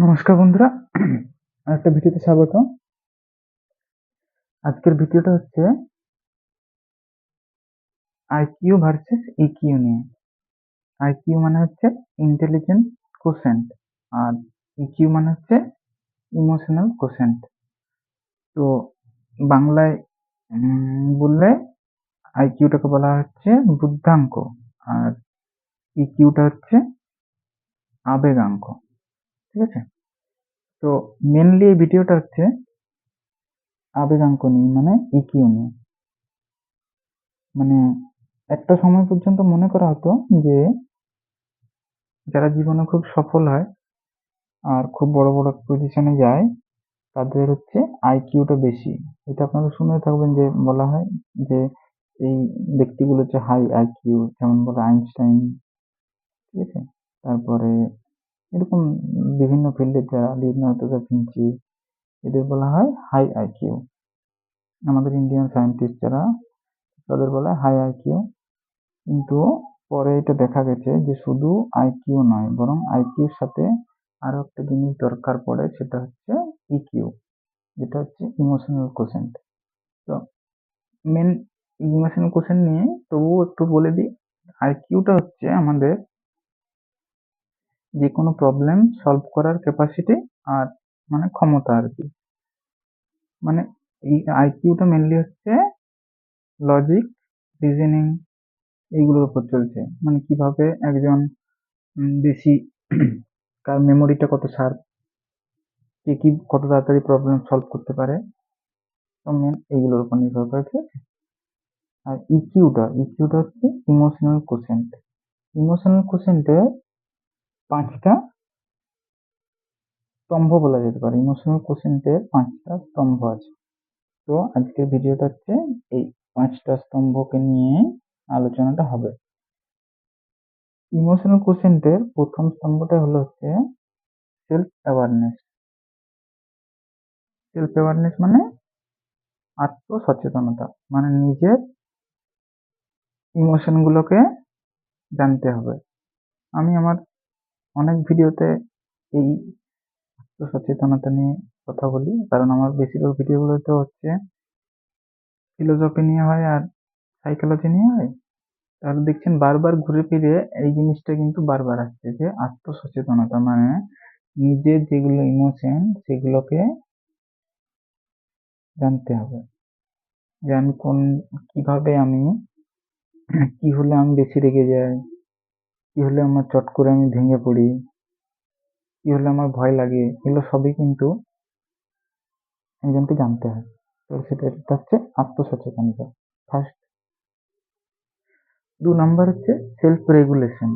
নমস্কার বন্ধুরা, আরেকটা ভিডিওতে স্বাগত। আজকের ভিডিওটা হচ্ছে আইকিউ ভার্সেস ইকিউ নিয়ে। আইকিউ মানে হচ্ছে ইন্টেলিজেন্স কোশেন্ট, আর ইকিউ মানে হচ্ছে ইমোশনাল কোশেন্ট। তো বাংলায় বললে আইকিউটাকে বলা হচ্ছে বুদ্ধাঙ্ক, আর ইকিউটা হচ্ছে আবেগাঙ্ক। ঠিক আছে? তো মেনলি এই ভিডিওটা হচ্ছে আবেগাঙ্ক নিয়ে, মানে ইকিউ নিয়ে। মানে একটা সময় পর্যন্ত মনে করা হতো যে যারা জীবনে খুব সফল হয় আর খুব বড় বড় পজিশনে যায় তাদের হচ্ছে আইকিউটা বেশি। এটা আপনারা শুনে থাকবেন যে বলা হয় যে এই ব্যক্তিগুলো হচ্ছে হাই আইকিউ, যেমন বলে আইনস্টাইন। ঠিক আছে? তারপরে এরকম বিভিন্ন ফিল্ডের যারা লিওনার্দো দা ভিঞ্চি, এদের বলা হয় হাই আইকিউ। আমাদের ইন্ডিয়ান সায়েন্টিস্ট যারা, তাদের বলা হয় হাই আইকিউ। কিন্তু পরে এটা দেখা গেছে যে শুধু আইকিউ নয়, বরং আইকিউর সাথে আরো একটা জিনিস দরকার পড়ে, সেটা হচ্ছে ইকিউ, যেটা হচ্ছে ইমোশনাল কোশেন্ট। তো মেন ইমোশনাল কোশেন্ট নিয়ে তবুও একটু বলে দিই। আইকিউটা হচ্ছে আমাদের যে কোনো প্রবলেম সলভ করার ক্যাপাসিটি আর মানে ক্ষমতা আর কি। মানে এই আইকিউটা মেনলি হচ্ছে লজিক, রিজনিং, এইগুলোর উপর চলছে। মানে কিভাবে একজন বেশি কার মেমোরিটা কত শার্প, কে কি কত তাড়াতাড়ি প্রবলেম সলভ করতে পারে, তো মেন এইগুলোর উপর নির্ভর করে। ঠিক আছে? আর ইকিউটা হচ্ছে ইমোশনাল কোশেন্ট। ইমোশনাল কোশেন্টে 5টা স্তম্ভ বলা যেতে পারে। ইমোশনাল কোশেন্টের 5টা স্তম্ভ আছে। তো আজকের ভিডিওটা হচ্ছে এই 5টা স্তম্ভকে নিয়ে আলোচনাটা হবে। ইমোশনাল কোশেন্টের প্রথম স্তম্ভটা হলো হচ্ছে সেলফ অ্যাওয়ারনেস। সেলফ অ্যাওয়ারনেস মানে আত্মসচেতনতা, মানে নিজের ইমোশনগুলোকে জানতে হবে। আমি আমার অনেক ভিডিওতে এই আত্মসচেতনতা নিয়ে কথা বলি, কারণ আমার বেশিরভাগ ভিডিওগুলোতে হচ্ছে ফিলোসফি নিয়ে হয় আর সাইকোলজি নিয়ে হয়। তাহলে দেখছেন বারবার ঘুরে ফিরে এই জিনিসটা কিন্তু বারবার আসছে, যে আত্মসচেতনতা মানে নিজের যেগুলো ইমোশন সেগুলোকে জানতে হবে। যে আমি কিভাবে আমি কি হলে আমি বেশি রেগে যাই, কি হলে আমার চট করে আমি ভেঙে পড়ি, কি হলে আমার ভয় লাগে, এগুলো সবই কিন্তু একজনকে জানতে হয়। তো সেটা হচ্ছে আত্মসচেতনতা ফার্স্ট। 2 নাম্বার হচ্ছে সেলফ রেগুলেশন,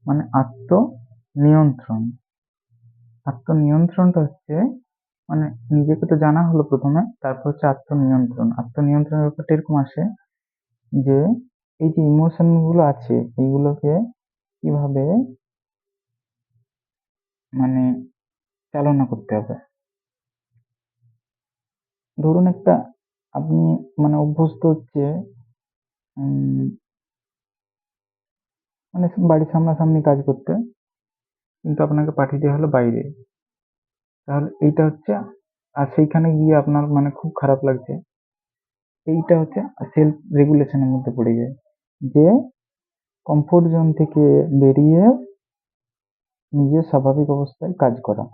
মানে আত্মনিয়ন্ত্রণ। আত্মনিয়ন্ত্রণটা হচ্ছে মানে নিজেকে তো জানা হলো প্রথমে, তারপর হচ্ছে আত্মনিয়ন্ত্রণ। আত্মনিয়ন্ত্রণের ব্যাপারটা এরকম আসে যে এই যে ইমোশন গুলো আছে এইগুলোকে কিভাবে মানে চালনা করতে হবে। ধরুন একটা আপনি মানে অভ্যস্ত হচ্ছে মানে বাড়ির সামনাসামনি কাজ করতে, কিন্তু আপনাকে পাঠিয়ে দেওয়া হলো বাইরে। তাহলে এইটা হচ্ছে, আর সেইখানে গিয়ে আপনার মানে খুব খারাপ লাগছে, এইটা হচ্ছে সেলফ রেগুলেশনের মধ্যে পড়ে যায়। যে কমফোর্ট জোন থেকে বেরিয়ে নিজের স্বাভাবিক অবস্থায় কাজ করা,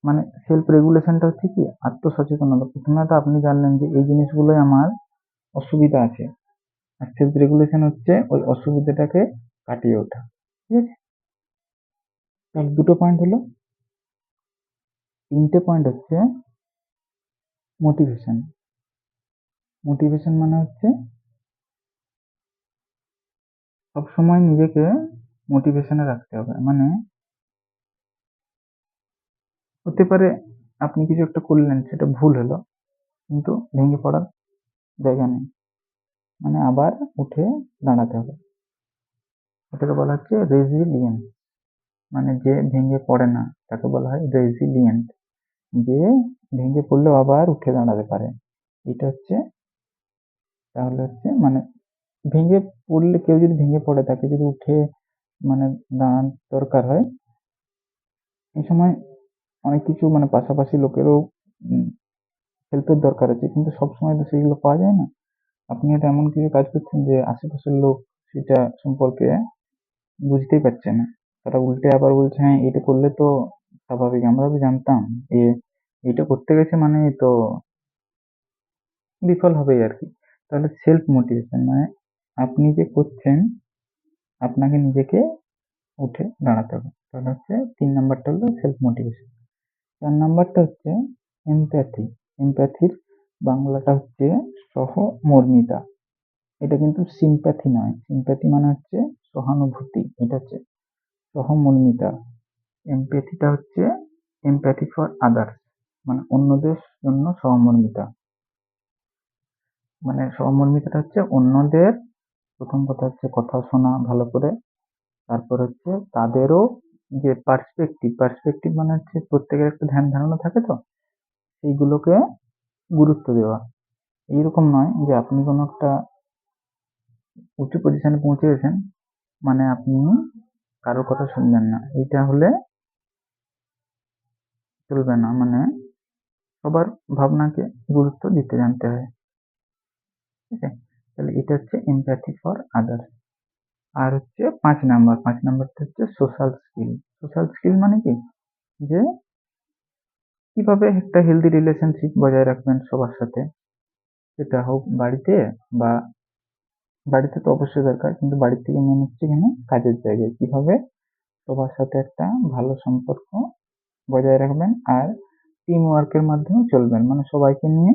মানে সেলফ রেগুলেশনটা হচ্ছে কি আত্মসচেতনতা। প্রথমে তো আপনি জানলেন যে এই জিনিসগুলোই আমার অসুবিধা আছে, আর সেলফ রেগুলেশন হচ্ছে ওই অসুবিধাটাকে কাটিয়ে ওঠা। ঠিক আছে? তাহলে 2টো পয়েন্ট হলো। 3টে পয়েন্ট হচ্ছে মোটিভেশন। মোটিভেশন মানে হচ্ছে সবসময় নিজেকে মোটিভেশনে রাখতে হবে। মানে হতে পারে আপনি কিছু একটা করলেন, সেটা ভুল হলো, কিন্তু ভেঙে পড়ার জায়গা নেই, মানে আবার উঠে দাঁড়াতে হবে। এটাকে বলা হচ্ছে রেজিলিয়েন্স। মানে যে ভেঙে পড়ে না তাকে বলা হয় রেজিলিয়েন্ট, যে ভেঙে পড়লেও আবার উঠে দাঁড়াতে পারে। এটা হচ্ছে, তাহলে হচ্ছে মানে ভেঙে পড়লে, কেউ যদি ভেঙে পড়ে তাকে যদি উঠে মানে দাঁড়ানোর দরকার হয়, এই সময় অনেক কিছু মানে পাশাপাশি লোকেরও হেল্পের দরকার আছে, কিন্তু সবসময় তো সেগুলো পাওয়া যায় না। আপনি এটা এমন কিছু কাজ করছেন যে আশেপাশের লোক সেটা সম্পর্কে বুঝতেই পারছে না। তারা উল্টে আবার বলছে, হ্যাঁ এটা করলে তো স্বাভাবিক, আমরা তো জানতাম যে এটা করতে গেছে মানে তো বিফল হবেই আর কি। তাহলে সেলফ মোটিভেশন মানে আপনি যে করছেন আপনাকে নিজেকে উঠে দাঁড়াতে হবে। তাহলে হচ্ছে ৩ নাম্বারটা হলো সেলফ মোটিভেশন। ৪ নাম্বারটা হচ্ছে এমপ্যাথি। এমপ্যাথির বাংলাটা হচ্ছে সহমর্মিতা। এটা কিন্তু সিম্প্যাথি নয়। সিম্প্যাথি মানে হচ্ছে সহানুভূতি। এটা হচ্ছে সহমর্মিতা। এমপ্যাথিটা হচ্ছে এমপ্যাথি ফর আদার্স, মানে অন্যদের জন্য সহমর্মিতা। মানে সহমর্মিতাটা হচ্ছে অন্যদের, প্রথম কথা হচ্ছে কথা শোনা ভালো করে। তারপর হচ্ছে তাদেরও যে পার্সপেক্টিভ মানে হচ্ছে প্রত্যেকের একটা ধ্যান ধারণা থাকে তো, সেইগুলোকে গুরুত্ব দেওয়া। এইরকম নয় যে আপনি কোনো একটা উঁচু পজিশনে পৌঁছে গেছেন মানে আপনি কারোর কথা শুনবেন না, এইটা হলে চলবে না। মানে সবার ভাবনাকে গুরুত্ব দিতে জানতে হয়। ঠিক আছে, তাহলে এটা হচ্ছে এমপ্যাথি ফর আদার্স। আর হচ্ছে ৫ নাম্বারটা হচ্ছে সোশ্যাল স্কিল। সোশ্যাল স্কিল মানে কি, যে কিভাবে একটা হেলদি রিলেশনশিপ বজায় রাখবেন সবার সাথে, সেটা হোক বাড়িতে, বা বাড়িতে তো অবশ্যই দরকার, কিন্তু বাড়ির থেকে মেন হচ্ছে এখানে কাজের জায়গায় কিভাবে সবার সাথে একটা ভালো সম্পর্ক বজায় রাখবেন, আর টিম ওয়ার্কের মাধ্যমে চলবেন, মানে সবাইকে নিয়ে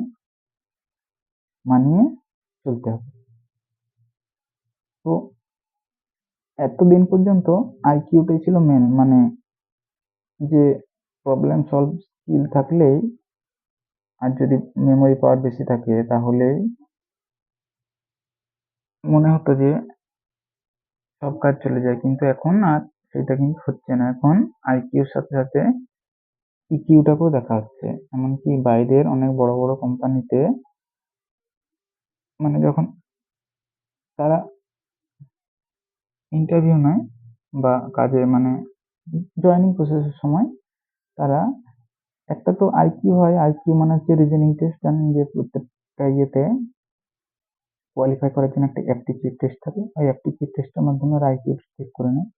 মানিয়ে চলতে হবে। তো এতদিন পর্যন্ত আইকিউটাই ছিল মেন, মানে যে প্রবলেম সলভ স্কিল থাকলেই আর যদি মেমোরি পাওয়ার বেশি থাকে তাহলেই মনে হতো যে সব কাজ চলে যায়, কিন্তু এখন আর সেটা কিন্তু হচ্ছে না। এখন আইকিউর সাথে সাথে ইকিউটাকেও দেখা হচ্ছে। এমনকি বাইরের অনেক বড় বড় কোম্পানিতে মানে যখন তারা ইন্টারভিউ নেয় বা কাজে মানে জয়েনিং প্রসেসের সময়, তারা একটা তো আইকিউ হয়। আইকিউ মানে হচ্ছে রিজনিং টেস্ট, জানেন যে প্রত্যেকটা ইয়েতে কোয়ালিফাই করার জন্য একটা অ্যাপটিটিউড টেস্ট থাকে। ওই অ্যাপটিটিউড টেস্টের মাধ্যমে ওরা আইকিউ চেক করে নেয়।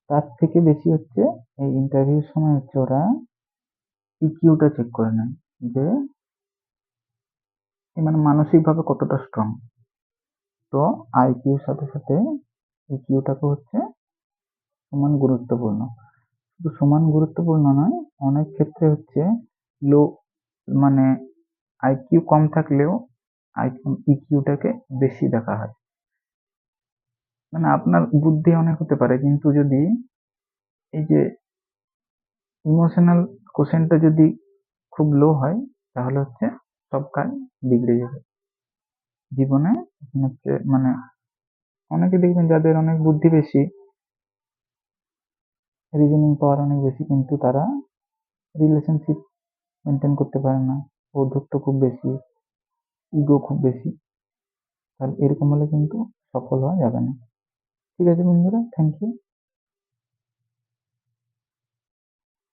তার থেকে বেশি হচ্ছে এই ইন্টারভিউর সময় হচ্ছে ওরা ইকিউটা চেক করে নেয়, যে মানে মানসিকভাবে কতটা স্ট্রং। তো আইকিউর সাথে সাথে ইকিউটাকে হচ্ছে সমান গুরুত্বপূর্ণ। শুধু সমান গুরুত্বপূর্ণ নয়, অনেক ক্ষেত্রে হচ্ছে লো মানে আইকিউ কম থাকলেও ইকিউটাকে বেশি দেখা হয়। মানে আপনার বুদ্ধি অনেক হতে পারে, কিন্তু যদি এই যে ইমোশনাল কোশেন্টটা যদি খুব লো হয়, তাহলে হচ্ছে সব কাজ বিগড়ে যাবে জীবনে। হচ্ছে মানে অনেকে দেখবেন যাদের অনেক বুদ্ধি বেশি, রিজনিং পাওয়ার অনেক বেশি, কিন্তু তারা রিলেশনশিপ মেনটেন করতে পারে না, ঔদ্ধত্য খুব বেশি, ইগো খুব বেশি। তাহলে এরকম হলে কিন্তু সফল হওয়া যাবে না। ঠিক আছে বন্ধুরা, থ্যাংক ইউ।